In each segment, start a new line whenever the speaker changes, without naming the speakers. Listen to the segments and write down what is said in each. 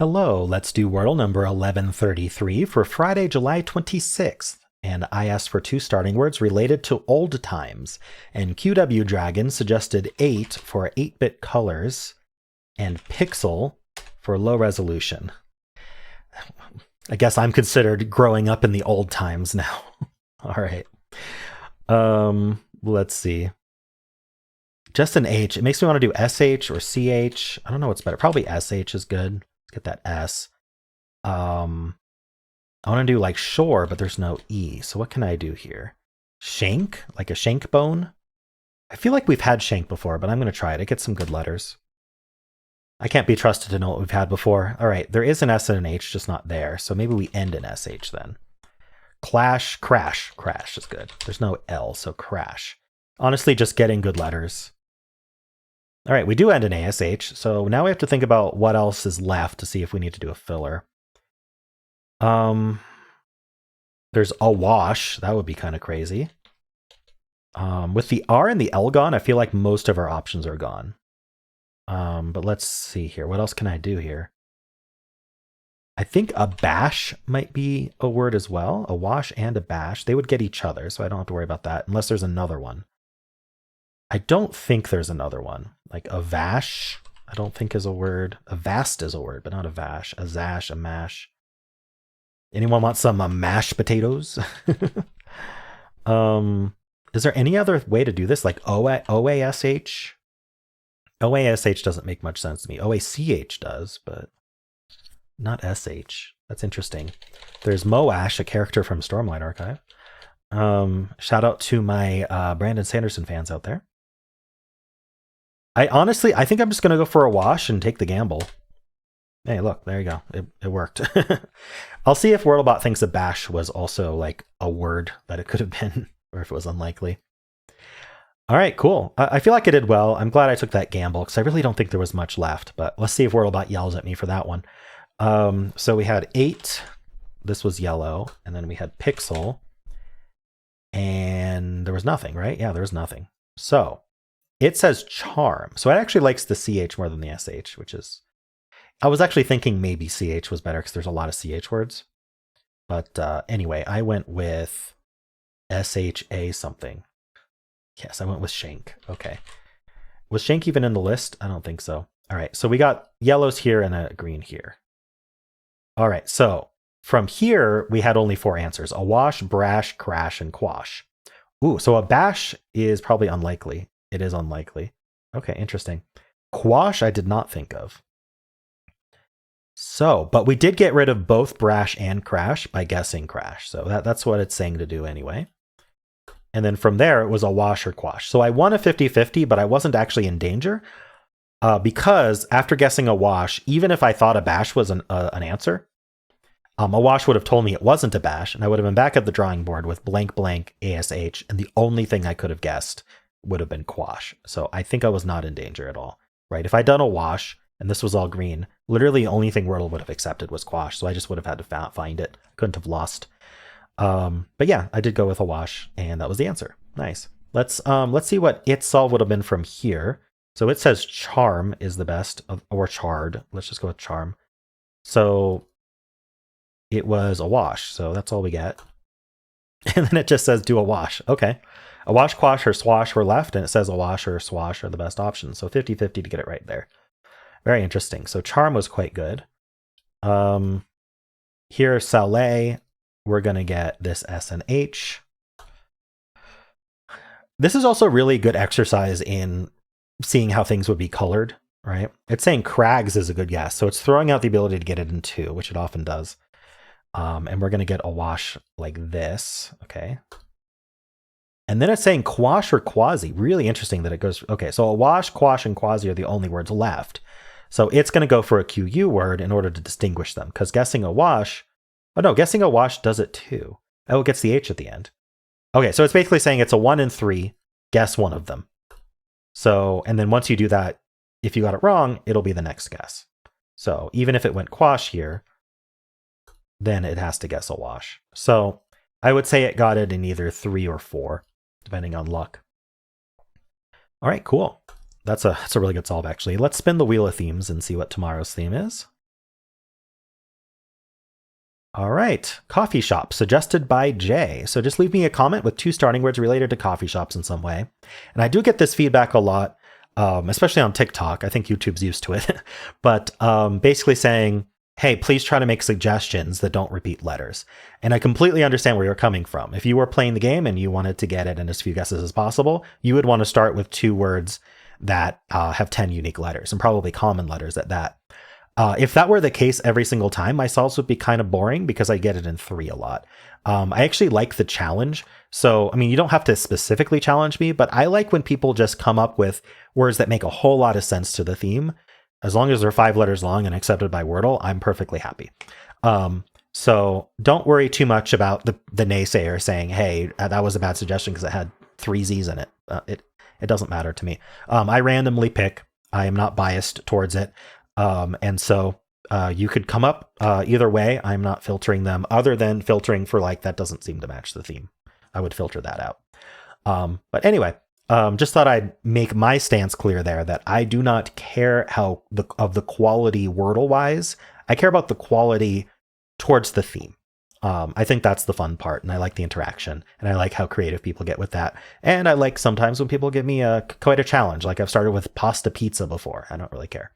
Hello, let's do Wordle number 1133 for Friday, July 26th. And I asked for two starting words related to old times. And QW Dragon suggested 8 for 8-bit colors and pixel for low resolution. I guess I'm considered growing up in the old times now. All right. Let's see. Just an H. It makes me want to do SH or CH. I don't know what's better. Probably SH is good. Get that S. I want to do like shore, but there's no E. So what can I do here? Shank? Like a shank bone? I feel like we've had shank before, but I'm going to try it. It gets some good letters. I can't be trusted to know what we've had before. All right, there is an S and an H, just not there. So maybe we end in SH then. Clash, crash. Crash is good. There's no L, so crash. Honestly, just getting good letters. All right, we do end in ASH, so now we have to think about what else is left to see if we need to do a filler. There's a wash. That would be kind of crazy. With the R and the L gone, I feel like most of our options are gone. But let's see here. What else can I do here? I think a bash might be a word as well. A wash and a bash. They would get each other, so I don't have to worry about that unless there's another one. I don't think there's another one. Like a vash, I don't think is a word. A vast is a word, but not a vash. A zash, a mash. Anyone want some mashed potatoes? Is there any other way to do this? Like OASH? OASH doesn't make much sense to me. OACH does, but not SH. That's interesting. There's Moash, a character from Stormlight Archive. Shout out to my Brandon Sanderson fans out there. I think I'm just going to go for a wash and take the gamble. Hey, look, there you go. It worked. I'll see if WordleBot thinks a bash was also like a word that it could have been, or if it was unlikely. All right, cool. I feel like I did well. I'm glad I took that gamble because I really don't think there was much left, but let's see if WordleBot yells at me for that one. So we had 8. This was yellow, and then we had pixel, and there was nothing, right? Yeah, there was nothing. So it says charm. So it actually likes the CH more than the SH, which is... I was actually thinking maybe CH was better because there's a lot of CH words. But anyway, I went with SHA something. Yes, I went with shank. Okay. Was shank even in the list? I don't think so. All right, so we got yellows here and a green here. All right, so from here, we had only 4 answers. A wash, brash, crash, and quash. Ooh, so a bash is probably unlikely. It is unlikely. Okay, interesting. Quash, I did not think of. So, but we did get rid of both brash and crash by guessing crash. So that's what it's saying to do anyway. And then from there, it was a wash or quash. So I won a 50-50, but I wasn't actually in danger because after guessing a wash, even if I thought a bash was an answer, a wash would have told me it wasn't a bash, and I would have been back at the drawing board with blank blank ASH, and the only thing I could have guessed would have been quash. So I think I was not in danger at all, right? If I'd done a wash and this was all green, literally the only thing Wordle would have accepted was quash, so I just would have had to find it. Couldn't have lost. But yeah, I did go with a wash, and that was the answer. Nice. Let's see what its solve would have been from here. So it says charm is the best, or charred. Let's just go with charm. So it was a wash, so that's all we get. And then it just says do a wash. Okay. A wash, quash, or swash were left, and it says a wash or a swash are the best options. So 50-50 to get it right there. Very interesting. So charm was quite good. Here, Saleh, we're going to get this S and H. This is also really good exercise in seeing how things would be colored, right? It's saying crags is a good guess. So it's throwing out the ability to get it in 2, which it often does. And we're going to get a wash like this. Okay. And then it's saying quash or quasi. Really interesting that it goes. Okay. So a wash, quash, and quasi are the only words left. So it's going to go for a QU word in order to distinguish them. Because guessing a wash. Oh no, guessing a wash does it too. Oh, it gets the H at the end. Okay. So it's basically saying it's a 1 and 3. Guess one of them. So, and then once you do that, if you got it wrong, it'll be the next guess. So even if it went quash here, then it has to guess a wash. So I would say it got it in either 3 or 4, depending on luck. All right, cool. That's a really good solve, actually. Let's spin the wheel of themes and see what tomorrow's theme is. All right, coffee shop, suggested by Jay. So just leave me a comment with 2 starting words related to coffee shops in some way. And I do get this feedback a lot, especially on TikTok. I think YouTube's used to it. But basically saying, hey, please try to make suggestions that don't repeat letters. And I completely understand where you're coming from. If you were playing the game and you wanted to get it in as few guesses as possible, you would want to start with 2 words that have 10 unique letters, and probably common letters at that. If that were the case every single time, my solves would be kind of boring because I get it in 3 a lot. I actually like the challenge. So, I mean, you don't have to specifically challenge me, but I like when people just come up with words that make a whole lot of sense to the theme. As long as they're 5 letters long and accepted by Wordle, I'm perfectly happy. So don't worry too much about the naysayer saying, hey, that was a bad suggestion because it had 3 Z's in it. It doesn't matter to me. I randomly pick. I am not biased towards it. And so you could come up either way. I'm not filtering them, other than filtering for like, that doesn't seem to match the theme. I would filter that out. But anyway, just thought I'd make my stance clear there that I do not care of the quality Wordle wise. I care about the quality towards the theme. I think that's the fun part, and I like the interaction, and I like how creative people get with that. And I like sometimes when people give me quite a challenge, like I've started with pasta pizza before. I don't really care.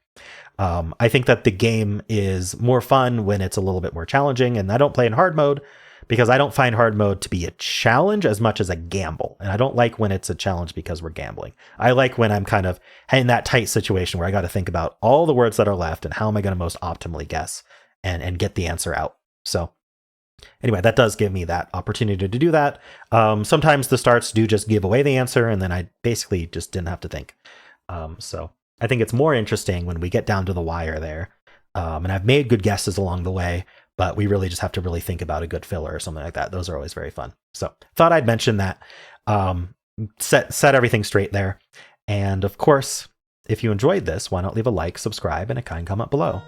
I think that the game is more fun when it's a little bit more challenging, and I don't play in hard mode because I don't find hard mode to be a challenge as much as a gamble. And I don't like when it's a challenge because we're gambling. I like when I'm kind of in that tight situation where I got to think about all the words that are left and how am I going to most optimally guess and get the answer out. So anyway, that does give me that opportunity to do that. Sometimes the starts do just give away the answer, and then I basically just didn't have to think. So I think it's more interesting when we get down to the wire there. And I've made good guesses along the way, but we really just have to really think about a good filler or something like that. Those are always very fun. So thought I'd mention that, set everything straight there. And of course, if you enjoyed this, why not leave a like, subscribe, and a kind comment below.